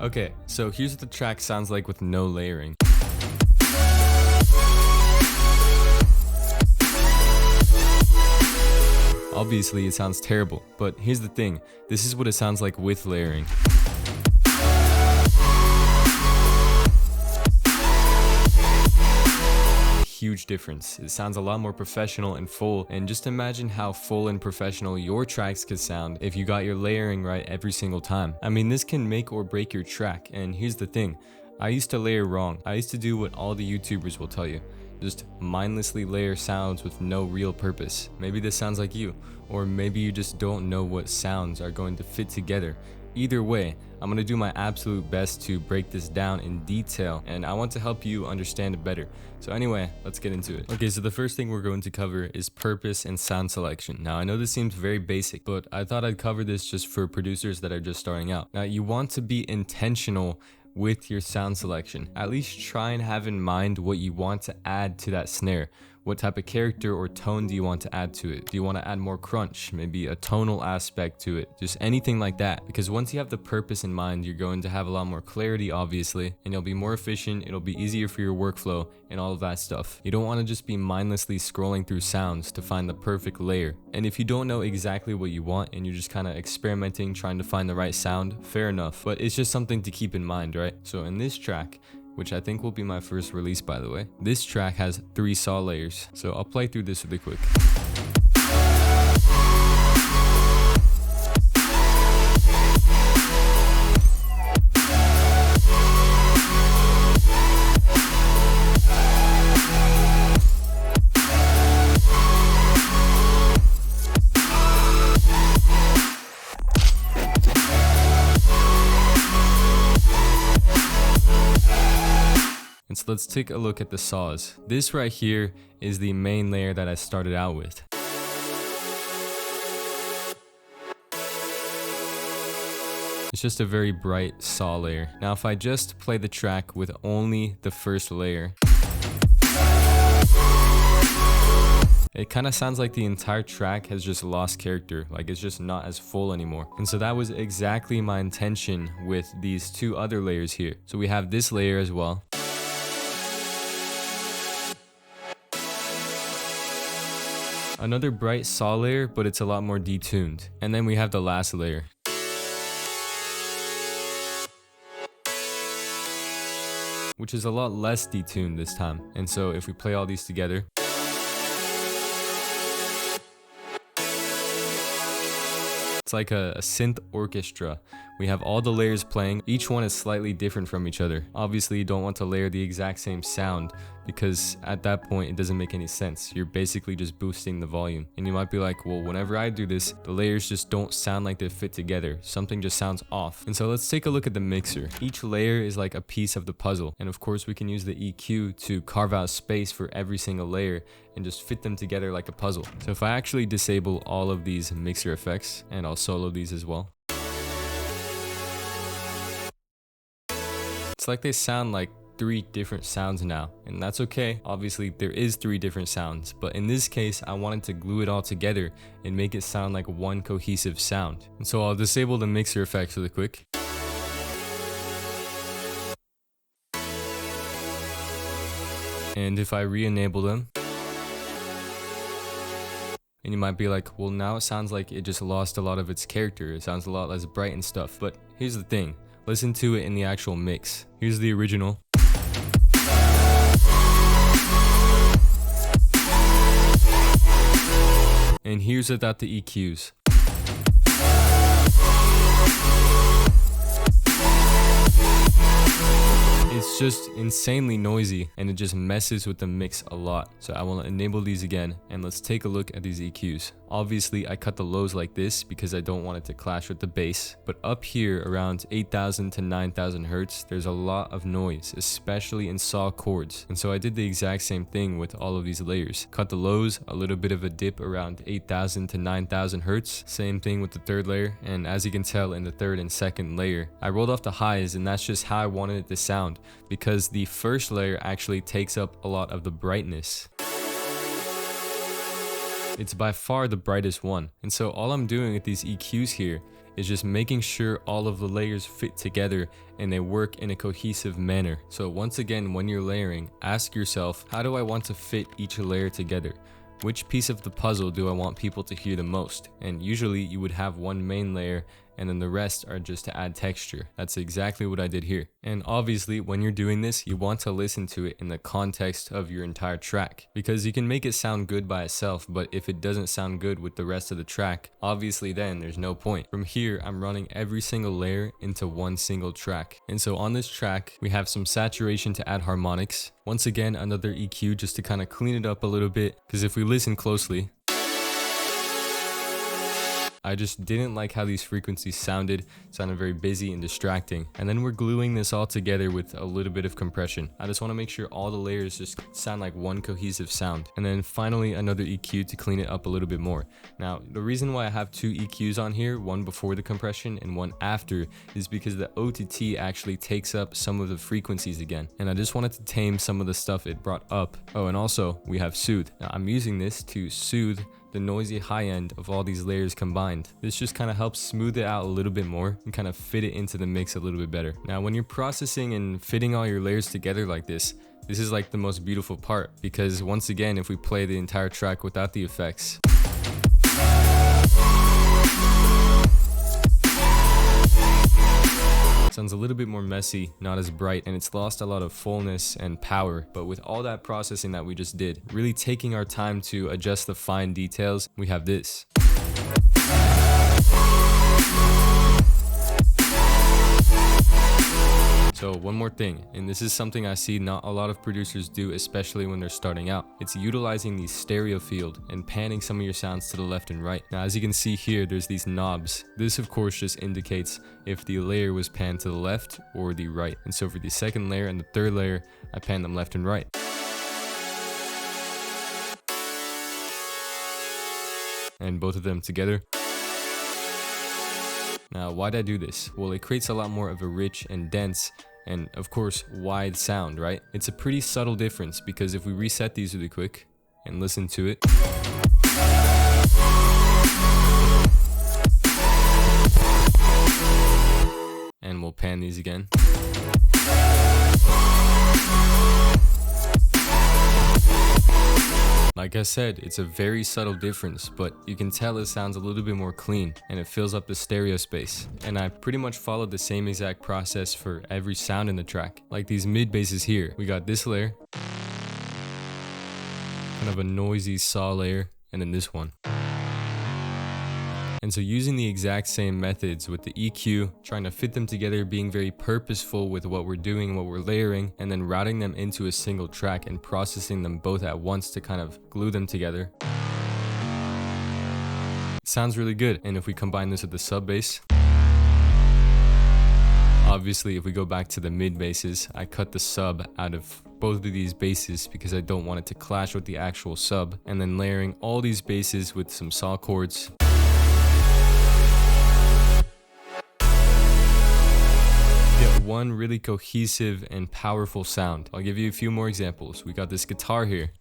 Okay, so here's what the track sounds like with no layering. Obviously, it sounds terrible, but here's the thing. This is what it sounds like with layering. Huge difference. It sounds a lot more professional and full, and just imagine how full and professional your tracks could sound if you got your layering right every single time. I mean, this can make or break your track, and here's the thing. I used to layer wrong. I used to do what all the YouTubers will tell you. Just mindlessly layer sounds with no real purpose. Maybe this sounds like you, or maybe you just don't know what sounds are going to fit together. Either way, I'm going to do my absolute best to break this down in detail, and I want to help you understand it better. So anyway, let's get into it. Okay, so the first thing we're going to cover is purpose and sound selection. Now, I know this seems very basic, but I thought I'd cover this just for producers that are just starting out. Now, you want to be intentional with your sound selection. At least try and have in mind what you want to add to that snare. What type of character or tone do you want to add to it? Do you want to add more crunch? Maybe a tonal aspect to it? Just anything like that. Because once you have the purpose in mind, you're going to have a lot more clarity, obviously, and you'll be more efficient. It'll be easier for your workflow and all of that stuff. You don't want to just be mindlessly scrolling through sounds to find the perfect layer. And if you don't know exactly what you want and you're just kind of experimenting, trying to find the right sound, fair enough. But it's just something to keep in mind, right? So in this track, which I think will be my first release, by the way, this track has 3 saw layers. So I'll play through this really quick. And so let's take a look at the saws. This right here is the main layer that I started out with. It's just a very bright saw layer. Now if I just play the track with only the first layer, it kind of sounds like the entire track has just lost character, like it's just not as full anymore. And so that was exactly my intention with these 2 other layers here. So we have this layer as well. Another bright saw layer, but it's a lot more detuned. And then we have the last layer. Which is a lot less detuned this time. And so if we play all these together, it's like a synth orchestra. We have all the layers playing. Each one is slightly different from each other. Obviously, you don't want to layer the exact same sound because at that point, it doesn't make any sense. You're basically just boosting the volume. And you might be like, well, whenever I do this, the layers just don't sound like they fit together. Something just sounds off. And so let's take a look at the mixer. Each layer is like a piece of the puzzle. And of course, we can use the EQ to carve out space for every single layer and just fit them together like a puzzle. So if I actually disable all of these mixer effects, and I'll solo these as well, it's like they sound like 3 different sounds now, and that's okay. Obviously, there is 3 different sounds, but in this case, I wanted to glue it all together and make it sound like one cohesive sound. And so I'll disable the mixer effects really quick. And if I re-enable them, and you might be like, well, now it sounds like it just lost a lot of its character. It sounds a lot less bright and stuff. But here's the thing. Listen to it in the actual mix. Here's the original. And here's without the EQs. It's just insanely noisy and it just messes with the mix a lot. So I will enable these again and let's take a look at these EQs. Obviously, I cut the lows like this because I don't want it to clash with the bass. But up here around 8,000 to 9,000 hertz, there's a lot of noise, especially in saw chords. And so I did the exact same thing with all of these layers. Cut the lows, a little bit of a dip around 8,000 to 9,000 hertz. Same thing with the third layer. And as you can tell in the third and second layer, I rolled off the highs, and that's just how I wanted it to sound because the first layer actually takes up a lot of the brightness. It's by far the brightest one. And so all I'm doing with these EQs here is just making sure all of the layers fit together and they work in a cohesive manner. So once again, when you're layering, ask yourself, how do I want to fit each layer together? Which piece of the puzzle do I want people to hear the most? And usually you would have one main layer and then the rest are just to add texture. That's exactly what I did here. And obviously when you're doing this, you want to listen to it in the context of your entire track, because you can make it sound good by itself, but if it doesn't sound good with the rest of the track, obviously then there's no point. From here, I'm running every single layer into one single track. And so on this track, we have some saturation to add harmonics. Once again, another EQ just to kind of clean it up a little bit, because if we listen closely, I just didn't like how these frequencies sounded very busy and distracting. And then we're gluing this all together with a little bit of compression. I just want to make sure all the layers just sound like one cohesive sound. And then finally another EQ to clean it up a little bit more. Now, the reason why I have two EQs on here, one before the compression and one after, is because the OTT actually takes up some of the frequencies again. And I just wanted to tame some of the stuff it brought up. Oh, and also we have soothe. Now, I'm using this to soothe the noisy high end of all these layers combined. This just kind of helps smooth it out a little bit more and kind of fit it into the mix a little bit better. Now, when you're processing and fitting all your layers together like this is like the most beautiful part, because once again, if we play the entire track without the effects, sounds a little bit more messy, not as bright, and it's lost a lot of fullness and power. But with all that processing that we just did, really taking our time to adjust the fine details, we have this. So one more thing, and this is something I see not a lot of producers do, especially when they're starting out. It's utilizing the stereo field and panning some of your sounds to the left and right. Now, as you can see here, there's these knobs. This of course just indicates if the layer was panned to the left or the right. And so for the second layer and the third layer, I pan them left and right. And both of them together. Now, why'd I do this? Well, it creates a lot more of a rich and dense and of course wide sound, right? It's a pretty subtle difference, because if we reset these really quick and listen to it, and we'll pan these again. Like I said, it's a very subtle difference, but you can tell it sounds a little bit more clean and it fills up the stereo space. And I pretty much followed the same exact process for every sound in the track. Like these mid basses here, we got this layer, kind of a noisy saw layer, and then this one. And so using the exact same methods with the EQ, trying to fit them together, being very purposeful with what we're doing, what we're layering, and then routing them into a single track and processing them both at once to kind of glue them together. It sounds really good. And if we combine this with the sub bass, obviously if we go back to the mid basses, I cut the sub out of both of these basses because I don't want it to clash with the actual sub, and then layering all these basses with some saw chords. One really cohesive and powerful sound. I'll give you a few more examples. We got this guitar here.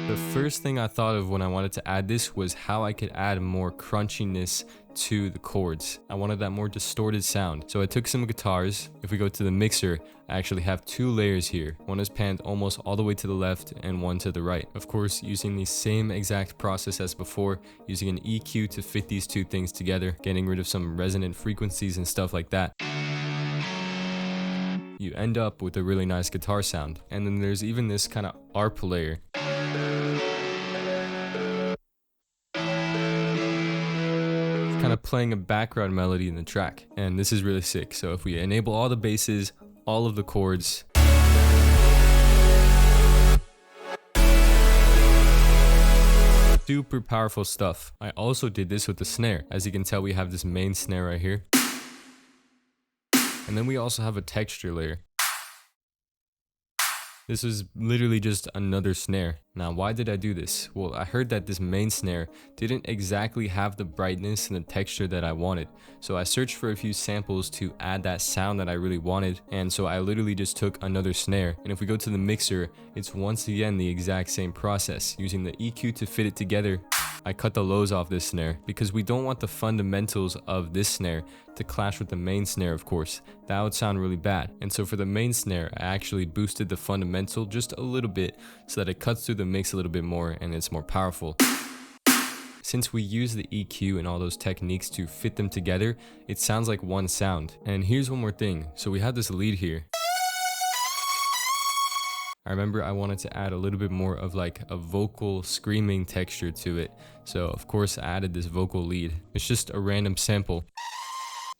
The first thing I thought of when I wanted to add this was how I could add more crunchiness to the chords. I wanted that more distorted sound. So I took some guitars. If we go to the mixer, I actually have two layers here. One is panned almost all the way to the left and one to the right. Of course, using the same exact process as before, using an EQ to fit these two things together, getting rid of some resonant frequencies and stuff like that. You end up with a really nice guitar sound. And then there's even this kind of ARP layer. Kind of playing a background melody in the track, and this is really sick. So if we enable all the basses, all of the chords, super powerful stuff. I also did this with the snare. As you can tell, we have this main snare right here, and then we also have a texture layer. This was literally just another snare. Now, why did I do this? Well, I heard that this main snare didn't exactly have the brightness and the texture that I wanted. So I searched for a few samples to add that sound that I really wanted. And so I literally just took another snare. And if we go to the mixer, it's once again the exact same process. Using the EQ to fit it together, I cut the lows off this snare because we don't want the fundamentals of this snare to clash with the main snare, of course. That would sound really bad. And so for the main snare, I actually boosted the fundamental just a little bit so that it cuts through the mix a little bit more and it's more powerful. Since we use the EQ and all those techniques to fit them together, it sounds like one sound. And here's one more thing. So we have this lead here. I remember I wanted to add a little bit more of like a vocal screaming texture to it. So of course I added this vocal lead. It's just a random sample.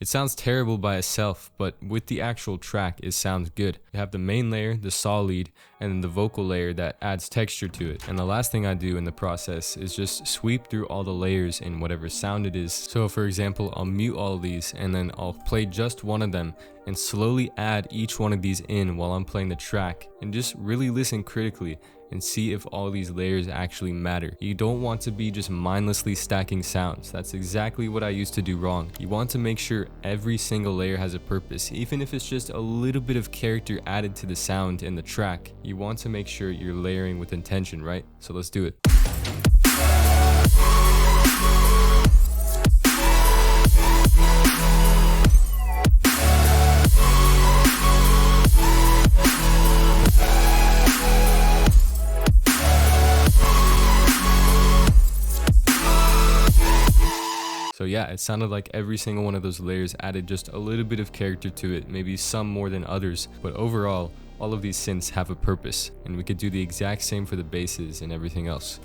It sounds terrible by itself, but with the actual track, it sounds good. You have the main layer, the saw lead, and then the vocal layer that adds texture to it. And the last thing I do in the process is just sweep through all the layers in whatever sound it is. So for example, I'll mute all of these and then I'll play just one of them and slowly add each one of these in while I'm playing the track and just really listen critically and see if all these layers actually matter. You don't want to be just mindlessly stacking sounds. That's exactly what I used to do wrong. You want to make sure every single layer has a purpose, even if it's just a little bit of character added to the sound in the track. You want to make sure you're layering with intention, right? So let's do it. So yeah, it sounded like every single one of those layers added just a little bit of character to it, maybe some more than others, but overall, all of these synths have a purpose, and we could do the exact same for the basses and everything else.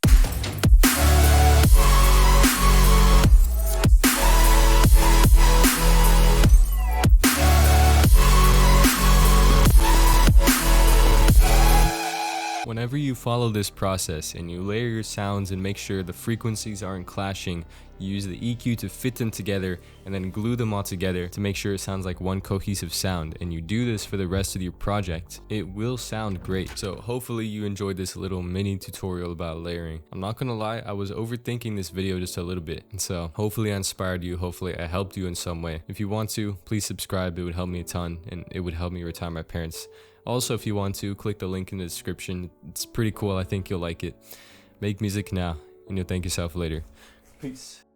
Whenever you follow this process and you layer your sounds and make sure the frequencies aren't clashing, you use the EQ to fit them together and then glue them all together to make sure it sounds like one cohesive sound, and you do this for the rest of your project, it will sound great. So hopefully you enjoyed this little mini tutorial about layering. I'm not gonna lie, I was overthinking this video just a little bit, and so hopefully I inspired you, hopefully I helped you in some way. If you want to, please subscribe, it would help me a ton and it would help me retire my parents. Also, if you want to, click the link in the description. It's pretty cool. I think you'll like it. Make music now, and you'll thank yourself later. Peace.